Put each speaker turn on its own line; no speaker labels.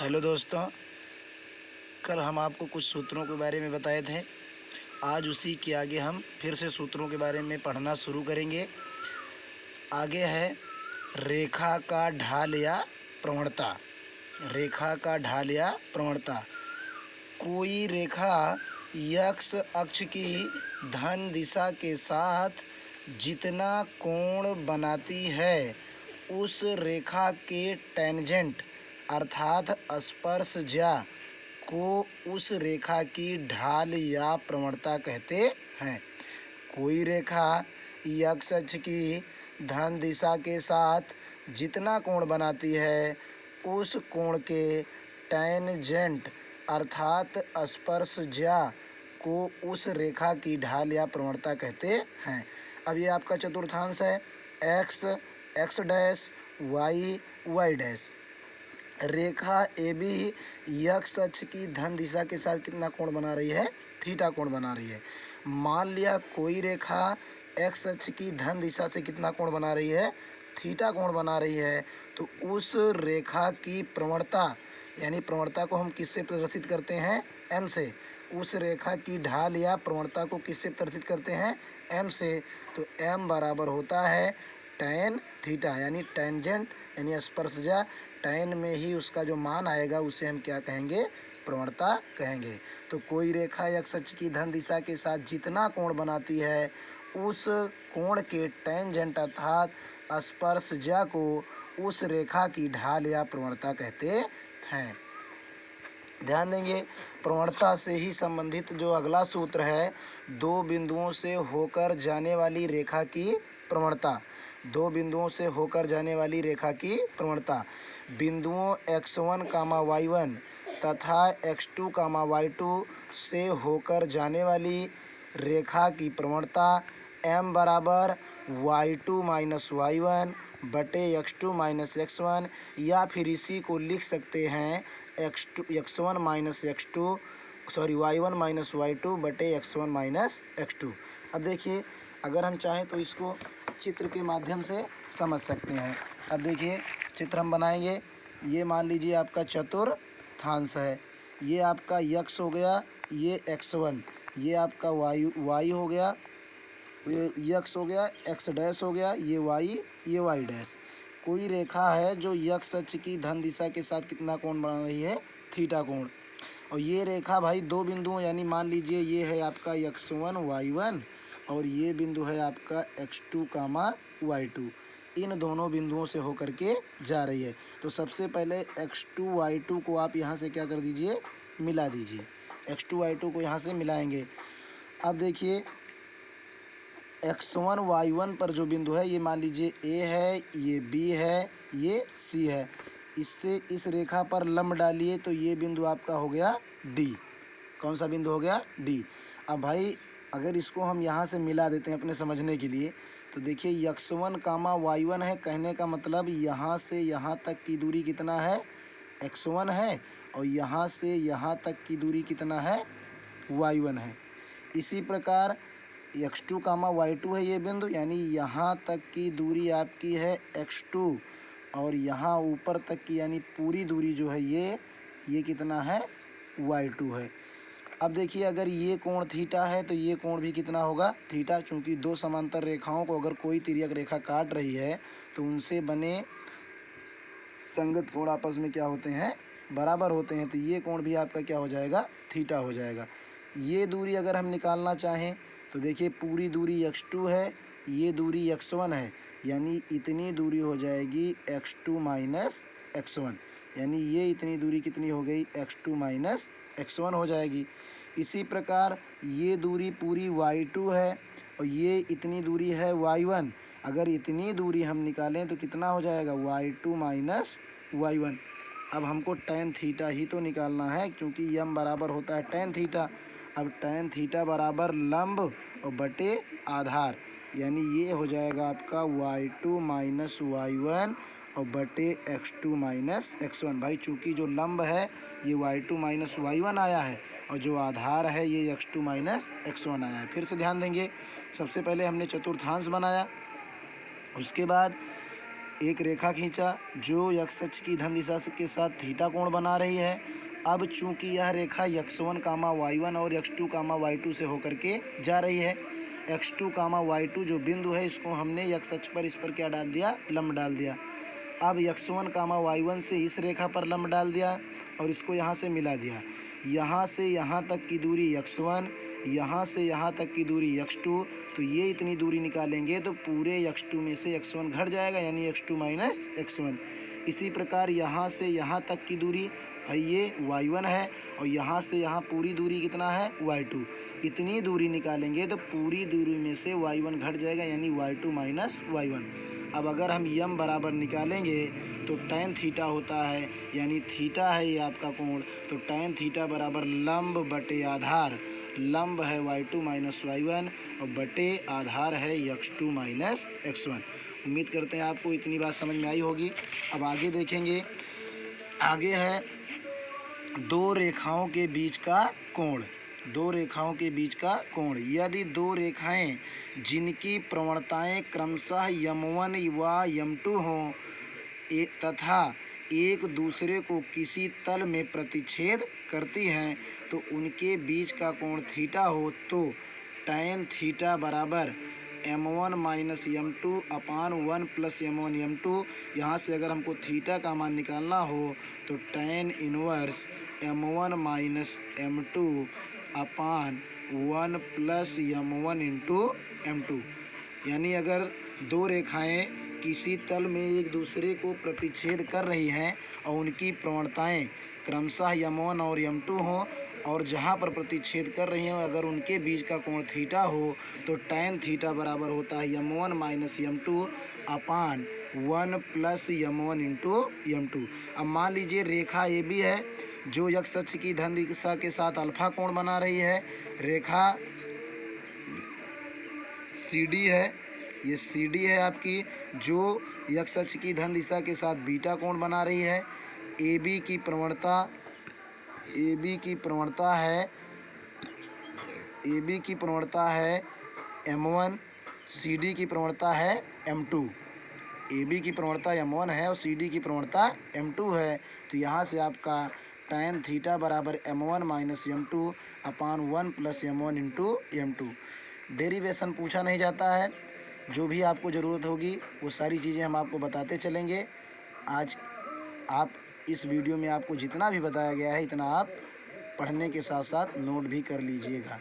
Hello दोस्तों, कल हम आपको कुछ सूत्रों के बारे में बताए थे। आज उसी के आगे हम फिर से सूत्रों के बारे में पढ़ना शुरू करेंगे। आगे है रेखा का ढाल या प्रवणता। रेखा का ढाल या प्रवणता। कोई रेखा एक्स अक्ष की धन दिशा के साथ जितना कोण बनाती है उस रेखा के टेंजेंट अर्थात स्पर्शज्या को उस रेखा की ढाल या प्रवणता कहते हैं। कोई रेखा एक्स अक्ष की धन दिशा के साथ जितना कोण बनाती है उस कोण के टेंजेंट अर्थात स्पर्शज्या को उस रेखा की ढाल या प्रवणता कहते हैं। अब ये आपका चतुर्थांश है। X x dash y y dash. रेखा ए बी एक्स अक्ष की धन दिशा के साथ कितना कोण बना रही है? थीटा कोण बना रही है। मान लिया कोई रेखा एक्स अक्ष की धन दिशा से कितना कोण बना रही है? थीटा कोण बना रही है। तो उस रेखा की प्रवणता यानी प्रवणता को हम किससे प्रदर्शित करते हैं? एम से। उस रेखा की ढाल या प्रवणता को किससे प्रदर्शित करते हैं? एम से। तो एम बराबर होता है टैन थीटा यानी टेंजेंट यानी स्पर्शज्या। टैन में ही उसका जो मान आएगा उसे हम क्या कहेंगे? प्रवणता कहेंगे। तो कोई रेखा एक्स अक्ष की धन दिशा के साथ जितना कोण बनाती है उस कोण के टेंजेंट अर्थात स्पर्शज्या को उस रेखा की ढाल या प्रवणता कहते हैं। ध्यान देंगे, प्रवणता से ही संबंधित जो अगला सूत्र है, दो बिंदुओं से होकर जाने वाली रेखा की प्रवणता। दो बिंदुओं से होकर जाने वाली रेखा की प्रवणता। बिंदुओं x1, y1 तथा x2, y2 से होकर जाने वाली रेखा की प्रवणता m बराबर y2 माइनस y1 बटे x2 माइनस x1, या फिर इसी को लिख सकते हैं x1 minus x2 y1 minus y2 बटे x1 माइनस x2। अब देखिए, अगर हम चाहें तो इसको चित्र के माध्यम से समझ सकते हैं। अब देखिए, चित्र हम बनाएंगे। ये मान लीजिए आपका चतुर्थांश है। ये आपका x हो गया, ये x1, ये आपका y हो गया, ये x हो गया, x डैश हो गया, ये y डैश। कोई रेखा है जो x अक्ष की धन दिशा के साथ कितना कोण बना रही है? थीटा कोण। और ये रेखा भाई दो बिंदुओं यानी मान लीजिए ये है आपका x1 y1 और ये बिंदु है आपका x2 y2। इन दोनों बिंदुओं से होकर के जा रही है। तो सबसे पहले x2 y2 को आप यहाँ से क्या कर दीजिए? मिला दीजिए। x2 y2 को यहाँ से मिलाएंगे। अब देखिए, x1 y1 पर जो बिंदु है ये मान लीजिए a है, ये b है, ये c है। इससे इस रेखा पर लंब डालिए तो ये बिंदु आपका हो गया D। कौन सा बिंदु हो गया? D। अब भाई अगर इसको हम यहाँ से मिला देते हैं अपने समझने के लिए, तो देखिए x1 y1 है, कहने का मतलब यहाँ से यहाँ तक की दूरी कितना है? x1 है, और यहाँ से यहाँ तक की दूरी कितना है? y1 है। इसी प्रकार x2 y2 है ये बिंदु, यानी यहाँ तक की दूरी आपकी है x2, और यहाँ ऊपर तक की यानी पूरी दूरी जो है ये कितना है? y2 है। अब देखिए, अगर ये कोण थीटा है तो ये कोण भी कितना होगा? थीटा। चूँकि दो समांतर रेखाओं को अगर कोई तिर्यक रेखा काट रही है तो उनसे बने संगत कोण आपस में क्या होते हैं? बराबर होते हैं। तो ये कोण भी आपका क्या हो जाएगा? थीटा हो जाएगा। ये दूरी अगर हम निकालना चाहें तो देखिए, पूरी दूरी x2 है, ये दूरी x1 है, यानी इतनी दूरी हो जाएगी x2 माइनस x1, यानी ये इतनी दूरी कितनी हो गई? x2 माइनस x1 हो जाएगी। इसी प्रकार ये दूरी पूरी y2 है और ये इतनी दूरी है y1। अगर इतनी दूरी हम निकालें तो कितना हो जाएगा? y2 minus y1। अब हमको tan थीटा ही तो निकालना है, क्योंकि m बराबर होता है tan थीटा। अब tan थीटा बराबर लंब और बटे आधार, यानी ये हो जाएगा आपका y2 माइनस y1 और बटे x2 माइनस x1। भाई चूँकि जो लंब है ये y2 माइनस y1 आया है और जो आधार है ये x2 माइनस x1 आया है। फिर से ध्यान देंगे, सबसे पहले हमने चतुर्थांश बनाया, उसके बाद एक रेखा खींचा जो x अक्ष की धन दिशा के साथ थीटा कोण बना रही है। अब चूंकि यह रेखा x1, y1 और x2, y2 से होकर के जा रही है, x2, y2 जो बिंदु है इसको हमने x अक्ष पर इस पर क्या डाल दिया, लंब डाल दिया। अब x1, y1 से इस रेखा पर लंब डाल दिया और इसको यहाँ से मिला दिया। यहाँ से यहाँ तक की दूरी x1, यहाँ से यहाँ तक की दूरी x2, तो ये इतनी दूरी निकालेंगे तो पूरे x2 में से x1 घट जाएगा, यानी x2 माइनस x1। इसी प्रकार यहाँ से यहाँ तक की दूरी भाई ये y1 है और यहाँ से यहाँ पूरी दूरी कितना है, y2। इतनी दूरी निकालेंगे तो पूरी दूरी में से y1 घट जाएगा, यानी y2 माइनस y1। अब अगर हम यम बराबर निकालेंगे तो tan थीटा होता है, यानी थीटा है ये आपका कोण, तो tan थीटा बराबर लंब बटे आधार, लंब है y2 माइनस y1 और बटे आधार है x2 माइनस x1। उम्मीद करते हैं आपको इतनी बात समझ में आई होगी। अब आगे देखेंगे, आगे है दो रेखाओं के बीच का कोण। दो रेखाओं के बीच का कोण, यदि दो रेखाएं जिनकी प्रवणताएं क्रमशः यम1 व यम2 हों तथा एक दूसरे को किसी तल में प्रतिच्छेद करती हैं तो उनके बीच का कोण थीटा हो, तो tan थीटा बराबर m1 माइनस m2 अपान 1 प्लस m1 m2। यहाँ से अगर हमको थीटा का मान निकालना हो तो tan inverse m1 minus m2 अपान 1 प्लस m1 इंटू m2। यानी अगर दो रेखाएं किसी तल में एक दूसरे को प्रतिच्छेद कर रही हैं और उनकी प्रवणताएं क्रमशः m1 और m2 हों और जहां पर प्रतिच्छेद कर रही हैं अगर उनके बीच का कोण थीटा हो तो tan थीटा बराबर होता है m1 माइनस m2 अपान 1 प्लस m1 इंटू m2। अब मान लीजिए रेखा ए बी है जो x अक्ष की धन दिशा के साथ अल्फा कोण बना रही है। रेखा सी डी है, ये सी डी है आपकी, जो x अक्ष की धन दिशा के साथ बीटा कोण बना रही है। ए बी की प्रवणता है m1, सी डी की प्रवणता है m2। ए बी की प्रवणता m1 है और सी डी की प्रवणता m2 है, तो यहाँ से आपका tan थीटा बराबर m1 माइनस m2 अपान 1 plus m1 into m2। Derivation पूछा नहीं जाता है, जो भी आपको ज़रूरत होगी वो सारी चीज़ें हम आपको बताते चलेंगे। आज आप इस वीडियो में आपको जितना भी बताया गया है इतना आप पढ़ने के साथ साथ नोट भी कर लीजिएगा।